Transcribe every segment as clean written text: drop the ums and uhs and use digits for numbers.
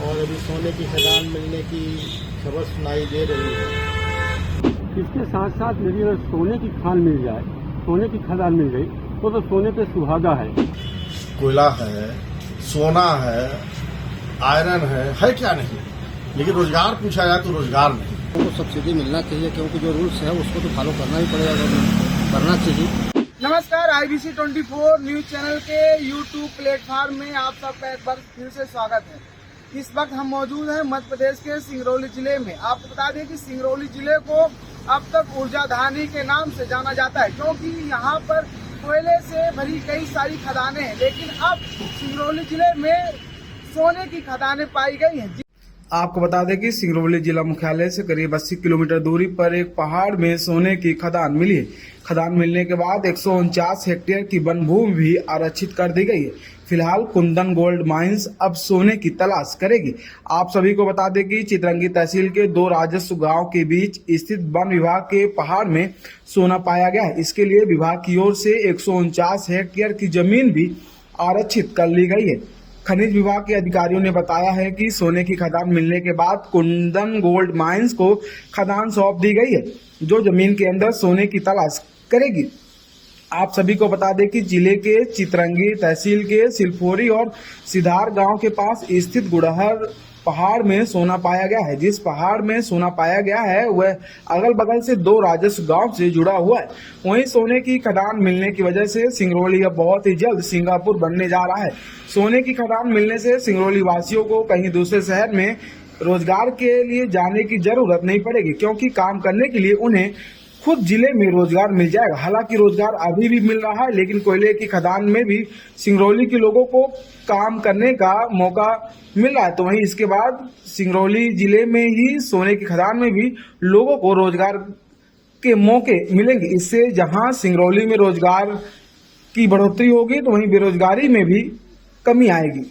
और अभी सोने की खदान मिलने की खबर सुनाई दे रही है। इसके साथ साथ यदि अगर सोने की खान मिल जाए, सोने की खदान मिल गई तो सोने पे सुहागा है। कोयला है, सोना है, आयरन है क्या नहीं, लेकिन रोजगार पूछा जाए तो रोजगार नहीं। उनको सब्सिडी मिलना चाहिए, क्योंकि जो रूल्स है उसको तो फॉलो करना ही पड़ेगा, गवर्नमेंट करना चाहिए। नमस्कार, IBC 24 न्यूज चैनल के YouTube प्लेटफॉर्म में आप सबका एक बार फिर से स्वागत है। इस वक्त हम मौजूद हैं मध्य प्रदेश के सिंगरौली जिले में। आपको बता दें कि सिंगरौली जिले को अब तक ऊर्जाधानी के नाम से जाना जाता है, क्योंकि यहाँ पर कोयले से भरी कई सारी खदानें हैं, लेकिन अब सिंगरौली जिले में सोने की खदानें पाई गई हैं। आपको बता दें कि सिंगरौली जिला मुख्यालय से करीब 80 किलोमीटर दूरी पर एक पहाड़ में सोने की खदान मिली है। खदान मिलने के बाद 149 हेक्टेयर की वन भूमि भी आरक्षित कर दी गई है। फिलहाल कुंदन गोल्ड माइंस अब सोने की तलाश करेगी। आप सभी को बता दें कि चितरंगी तहसील के दो राजस्व गांव के बीच स्थित वन विभाग के पहाड़ में सोना पाया गया है। इसके लिए विभाग की ओर से 149 हेक्टेयर की जमीन भी आरक्षित कर ली गई है। खनिज विभाग के अधिकारियों ने बताया है कि सोने की खदान मिलने के बाद कुंदन गोल्ड माइंस को खदान सौंप दी गई है, जो जमीन के अंदर सोने की तलाश करेगी। आप सभी को बता दें कि जिले के चितरंगी तहसील के सिलफोरी और सिधार गांव के पास स्थित गुड़हर पहाड़ में सोना पाया गया है। जिस पहाड़ में सोना पाया गया है वह अगल बगल से दो राजस्व गांव से जुड़ा हुआ है। वहीं सोने की खदान मिलने की वजह से सिंगरौली अब बहुत ही जल्द सिंगापुर बनने जा रहा है। सोने की खदान मिलने से सिंगरौली वासियों को कहीं दूसरे शहर में रोजगार के लिए जाने की जरूरत नहीं पड़ेगी, क्योंकि काम करने के लिए उन्हें खुद जिले में रोजगार मिल जाएगा। हालांकि रोजगार अभी भी मिल रहा है, लेकिन कोयले की खदान में भी सिंगरौली के लोगों को काम करने का मौका मिल रहा है। तो वहीं इसके बाद सिंगरौली जिले में ही सोने की खदान में भी लोगों को रोजगार के मौके मिलेंगे। इससे जहां सिंगरौली में रोजगार की बढ़ोतरी होगी, तो वहीं बेरोजगारी में भी कमी आएगी।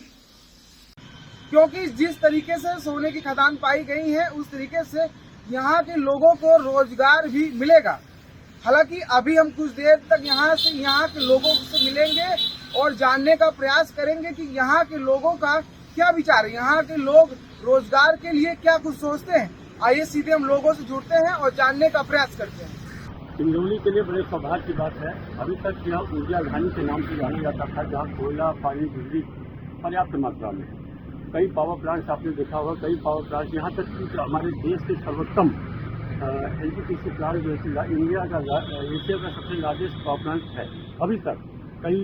क्योंकि जिस तरीके से सोने की खदान पाई गई है, उस तरीके से यहाँ के लोगों को रोजगार भी मिलेगा। हालांकि अभी हम कुछ देर तक यहाँ के लोगों से मिलेंगे और जानने का प्रयास करेंगे कि यहाँ के लोगों का क्या विचार है, यहाँ के लोग रोजगार के लिए क्या कुछ सोचते हैं। आइए सीधे हम लोगों से जुड़ते हैं और जानने का प्रयास करते हैं। सिंगरौली के लिए बड़े सौभाग्य की बात है। अभी तक यह ऊर्जाधानी के नाम से जाना जाता था, जहाँ कोयला, पानी, बिजली पर्याप्त मात्रा में। कई पावर प्लांट्स आपने देखा होगा, कई पावर प्लांट्स, यहाँ तक कि हमारे देश के सर्वोत्तम NTPC प्लांट जो है एशिया का सबसे लार्जेस्ट पावर प्लांट है। अभी तक कई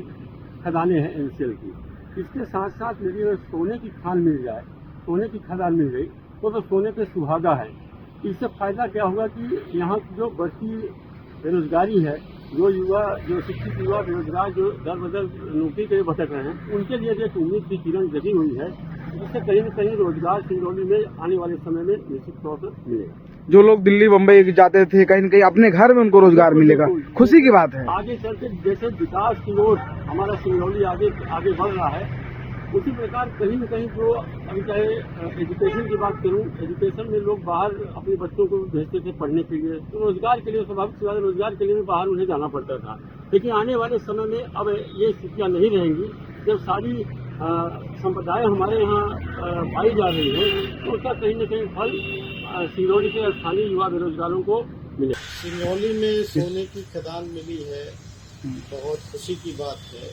खदानें हैं NCL की। इसके साथ साथ यदि अगर सोने की खान मिल जाए, सोने की खदान मिल गई तो सोने पे सुहागा है। इससे फायदा क्या होगा कि यहाँ की जो बढ़ती बेरोजगारी है, जो शिक्षित युवा बेरोजगार जो दर बदर नौकरी के लिए भटक रहे हैं, उनके लिए एक उम्मीद की किरण जगी हुई है, जिससे कहीं न कहीं रोजगार सिंगरौली में आने वाले समय में निश्चित तौर पर मिलेगा। जो लोग दिल्ली बम्बई जाते थे, कहीं न कहीं अपने घर में उनको रोजगार मिलेगा, खुशी की बात है। आगे चलते जैसे विकास की ओर हमारा सिंगरौली आगे बढ़ रहा है, उसी प्रकार कहीं न कहीं जो अभी चाहे एजुकेशन की बात करूं, एजुकेशन में लोग बाहर अपने बच्चों को भेजते थे पढ़ने के लिए, तो रोजगार के लिए स्वाभाविक सी बात है, रोजगार के लिए भी बाहर उन्हें जाना पड़ता था। लेकिन आने वाले समय में अब ये स्थितियाँ नहीं रहेंगी। जब सारी संप्रदाय हमारे यहाँ पाई जा रही है, तो उसका कहीं न कहीं फल सिंगरौली के स्थानीय युवा बेरोजगारों को मिले। सिंगरौली में सोने की खदान मिली है, बहुत खुशी की बात है।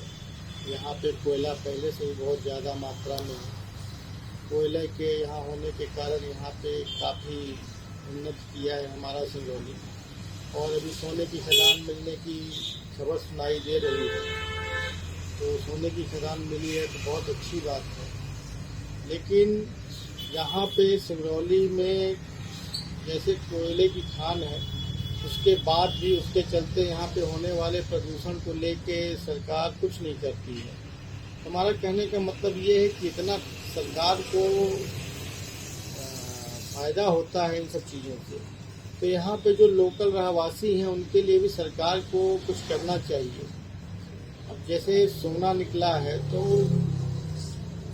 यहाँ पे कोयला पहले से ही बहुत ज़्यादा मात्रा में है। कोयले के यहाँ होने के कारण यहाँ पे काफ़ी उन्नत किया है हमारा सिंगरौली, और अभी सोने की खदान मिलने की खबर सुनाई दे रही है। तो सोने की खदान मिली है तो बहुत अच्छी बात है, लेकिन यहाँ पे सिंगरौली में जैसे कोयले की खान है, उसके बाद भी उसके चलते यहाँ पे होने वाले प्रदूषण को लेके सरकार कुछ नहीं करती है। हमारा कहने का मतलब ये है कि इतना सरकार को फ़ायदा होता है इन सब चीज़ों से, तो यहाँ पे जो लोकल रहवासी हैं उनके लिए भी सरकार को कुछ करना चाहिए। अब जैसे सोना निकला है तो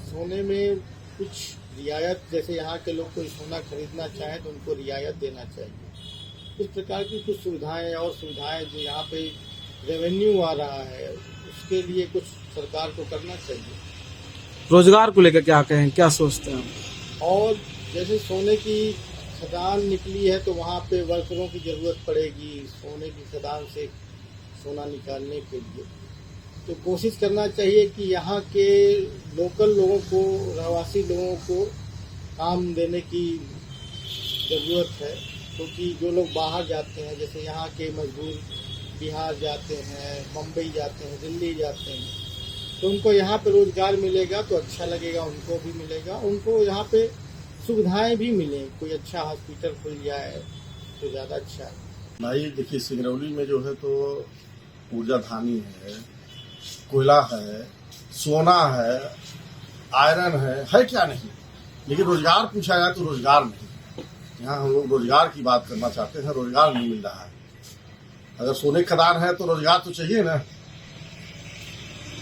सोने में कुछ रियायत, जैसे यहाँ के लोग कोई सोना खरीदना चाहे तो उनको रियायत देना चाहिए। इस प्रकार की कुछ सुविधाएं और सुविधाएं जो यहाँ पे रेवेन्यू आ रहा है, उसके लिए कुछ सरकार को करना चाहिए। रोजगार को लेकर क्या कहें, क्या सोचते हैं? और जैसे सोने की खदान निकली है तो वहाँ पे वर्करों की ज़रूरत पड़ेगी सोने की खदान से सोना निकालने के लिए। तो कोशिश करना चाहिए कि यहाँ के लोकल लोगों को, रहवासी लोगों को काम देने की ज़रूरत है, क्योंकि जो लोग बाहर जाते हैं, जैसे यहाँ के मजदूर बिहार जाते हैं, मुंबई जाते हैं, दिल्ली जाते हैं, तो उनको यहाँ पे रोज़गार मिलेगा तो अच्छा लगेगा, उनको भी मिलेगा, उनको यहाँ पे सुविधाएं भी मिलें। कोई अच्छा हॉस्पिटल खुल जाए तो ज़्यादा अच्छा है। भाई देखिए, सिंगरौली में जो है तो ऊर्जा धानी है, कोयला है, सोना है, आयरन है क्या नहीं। लेकिन रोजगार पूछा जाए तो रोजगार नहीं। यहाँ हम लोग रोजगार की बात करना चाहते हैं, रोजगार नहीं मिल रहा है। अगर सोने की खदान है तो रोजगार तो चाहिए ना।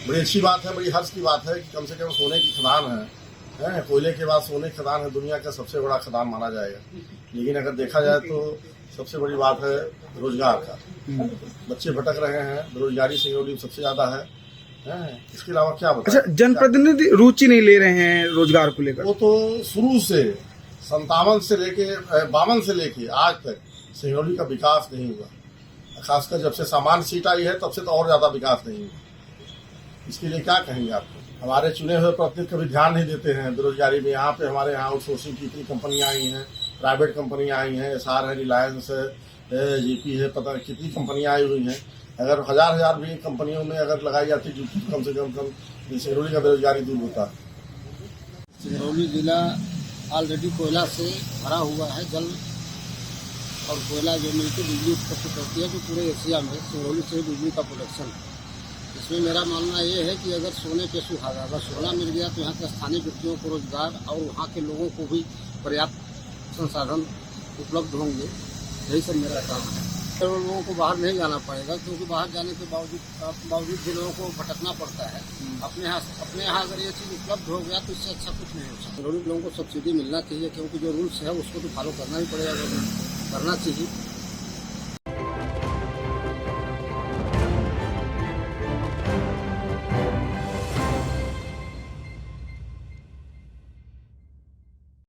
बड़ी अच्छी बात है, बड़ी हर्ष की बात है कि कम से कम सोने की खदान है। कोयले के बाद सोने की खदान है, दुनिया का सबसे बड़ा खदान माना जाएगा। लेकिन अगर देखा जाए तो सबसे बड़ी बात है रोजगार का। बच्चे भटक रहे हैं, बेरोजगारी सिंगरौली में सबसे ज्यादा है। इसके अलावा क्या बताएं? अच्छा, जनप्रतिनिधि रुचि नहीं ले रहे हैं रोजगार को लेकर? वो तो शुरू से 57 से लेके 52 से लेके आज तक सिंगरौली का विकास नहीं हुआ। खासकर जब से सामान्य सीट आई है तब से तो और ज्यादा विकास नहीं हुआ। इसके लिए क्या कहेंगे आपको? हमारे चुने हुए प्रतिनिधि कभी ध्यान नहीं देते हैं बेरोजगारी में। यहाँ पे हमारे यहाँ आउटसोर्सिंग की इतनी कंपनियां आई हैं, प्राइवेट कंपनियां आई हैं, एसआर है, रिलायंस है, जीपी है, पता नहीं कितनी कंपनियां आई हुई हैं। अगर हजार भी कंपनियों में अगर लगाई जाती ड्यूटी तो कम से कम सिंगरौली का बेरोजगारी दूर होता। सिंगरौली जिला ऑलरेडी कोयला से भरा हुआ है। जल और कोयला जो मिलकर बिजली उत्पत्ति करती है, जो पूरे एशिया में सिंगरौली से बिजली का प्रोडक्शन। इसमें मेरा मानना ये है कि अगर सोने पे सुहागा, अगर सोना मिल गया तो यहाँ के स्थानीय व्यक्तियों को रोजगार और वहाँ के लोगों को भी पर्याप्त संसाधन उपलब्ध होंगे। यही सब मेरा काम है। तो लोगों को बाहर नहीं जाना पड़ेगा, क्योंकि बाहर जाने के बावजूद भी लोगों को भटकना पड़ता है। अपने यहाँ अगर ये चीज़ उपलब्ध हो गया तो इससे अच्छा कुछ नहीं हो सकता। लोगों को सब्सिडी मिलना चाहिए, क्योंकि जो रूल्स है उसको तो फॉलो करना ही पड़ेगा, करना चाहिए।